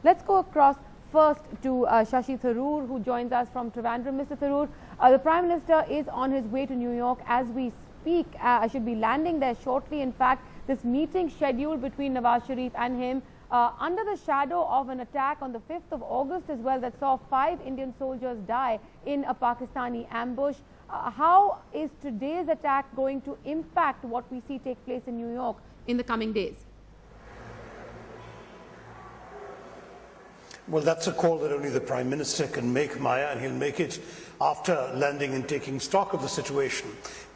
Let's go across first to Shashi Tharoor, who joins us from Trivandrum. Mr. Tharoor, the Prime Minister is on his way to New York as we speak. I should be landing there shortly. In fact, this meeting scheduled between Nawaz Sharif and him under the shadow of an attack on the 5th of August as well that saw 5 Indian soldiers die in a Pakistani ambush. How is today's attack going to impact what we see take place in New York in the coming days? Well, that's a call that only the Prime Minister can make, Maya, and he'll make it after landing and taking stock of the situation.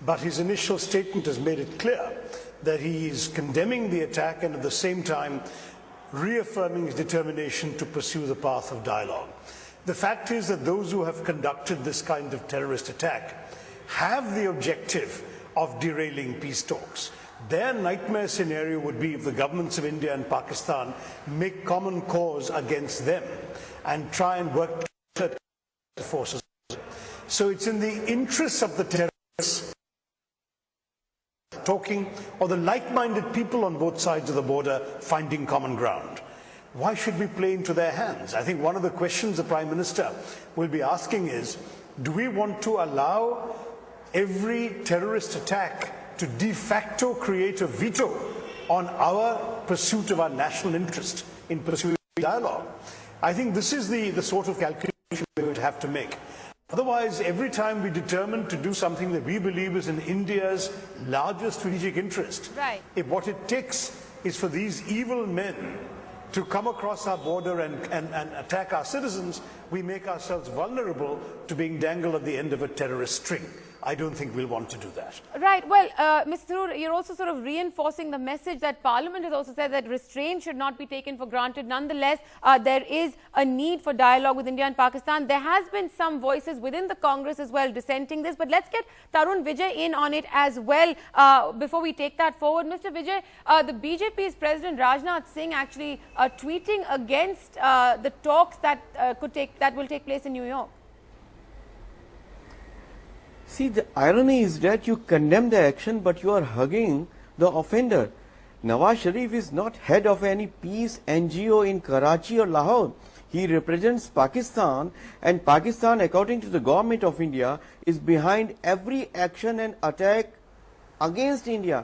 But his initial statement has made it clear that he is condemning the attack and at the same time reaffirming his determination to pursue the path of dialogue. The fact is that those who have conducted this kind of terrorist attack have the objective of derailing peace talks. Their nightmare scenario would be if the governments of India and Pakistan make common cause against them and try and work together forces. So it's in the interests of the terrorists talking or the like-minded people on both sides of the border finding common ground. Why should we play into their hands? I think one of the questions the Prime Minister will be asking is, do we want to allow every terrorist attack to de facto create a veto on our pursuit of our national interest in pursuing dialogue? I think this is the sort of calculation we would have to make. Otherwise, every time we determine to do something that we believe is in India's largest strategic interest, right, if what it takes is for these evil men to come across our border and attack our citizens, we make ourselves vulnerable to being dangled at the end of a terrorist string. I don't think we'll want to do that. Right. Well, Mr. Tharoor, you're also sort of reinforcing the message that Parliament has also said that restraint should not be taken for granted. Nonetheless, there is a need for dialogue with India and Pakistan. There has been some voices within the Congress as well dissenting this. But let's get Tarun Vijay in on it as well before we take that forward. Mr. Vijay, the BJP's President Rajnath Singh actually tweeting against the talks that will take place in New York. See, the irony is that you condemn the action, but you are hugging the offender. Nawaz Sharif is not head of any peace NGO in Karachi or Lahore. He represents Pakistan, and Pakistan, according to the government of India, is behind every action and attack against India,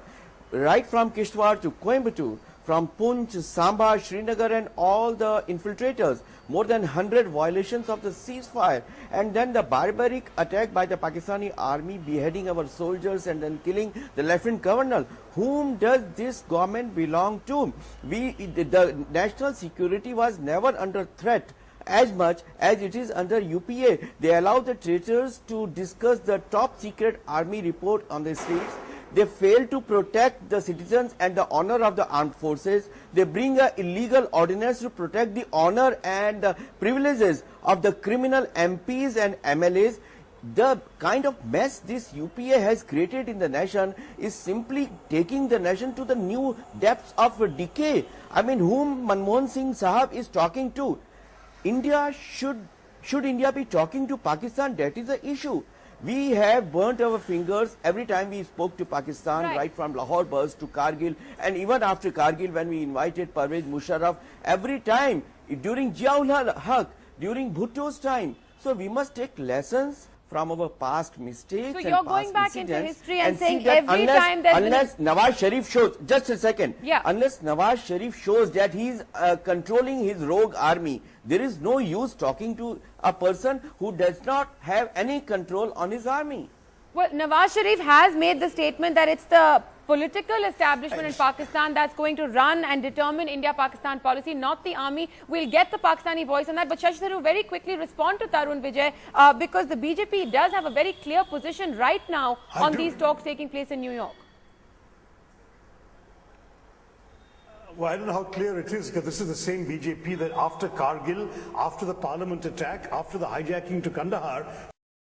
right from Kishtwar to Coimbatore, from Poonch, Samba, Srinagar and all the infiltrators, more than 100 violations of the ceasefire, and then the barbaric attack by the Pakistani army beheading our soldiers and then killing the Lieutenant Colonel. Whom does this government belong to? The national security was never under threat as much as it is under UPA. They allow the traitors to discuss the top secret army report on the streets. They fail to protect the citizens and the honor of the armed forces. They bring an illegal ordinance to protect the honor and the privileges of the criminal MPs and MLAs. The kind of mess this UPA has created in the nation is simply taking the nation to the new depths of decay. I mean, whom Manmohan Singh Sahab is talking to? India should India be talking to Pakistan? That is the issue. We have burnt our fingers every time we spoke to Pakistan, right from Lahore Buzz to Kargil, and even after Kargil when we invited Parvez Musharraf, every time during Ziaul Haq, during Bhutto's time. So we must take lessons from our past mistakes. So and you're going back into history and saying every time there's unless Nawaz Sharif shows, just a second, unless Nawaz Sharif shows that he's controlling his rogue army, there is no use talking to a person who does not have any control on his army. Well, Nawaz Sharif has made the statement that it's the political establishment in Pakistan that's going to run and determine India-Pakistan policy, not the army. We'll get the Pakistani voice on that. But Shashi Tharoor, very quickly respond to Tarun Vijay because the BJP does have a very clear position right now on these talks taking place in New York. Well, I don't know how clear it is, because this is the same BJP that after Kargil, after the parliament attack, after the hijacking to Kandahar,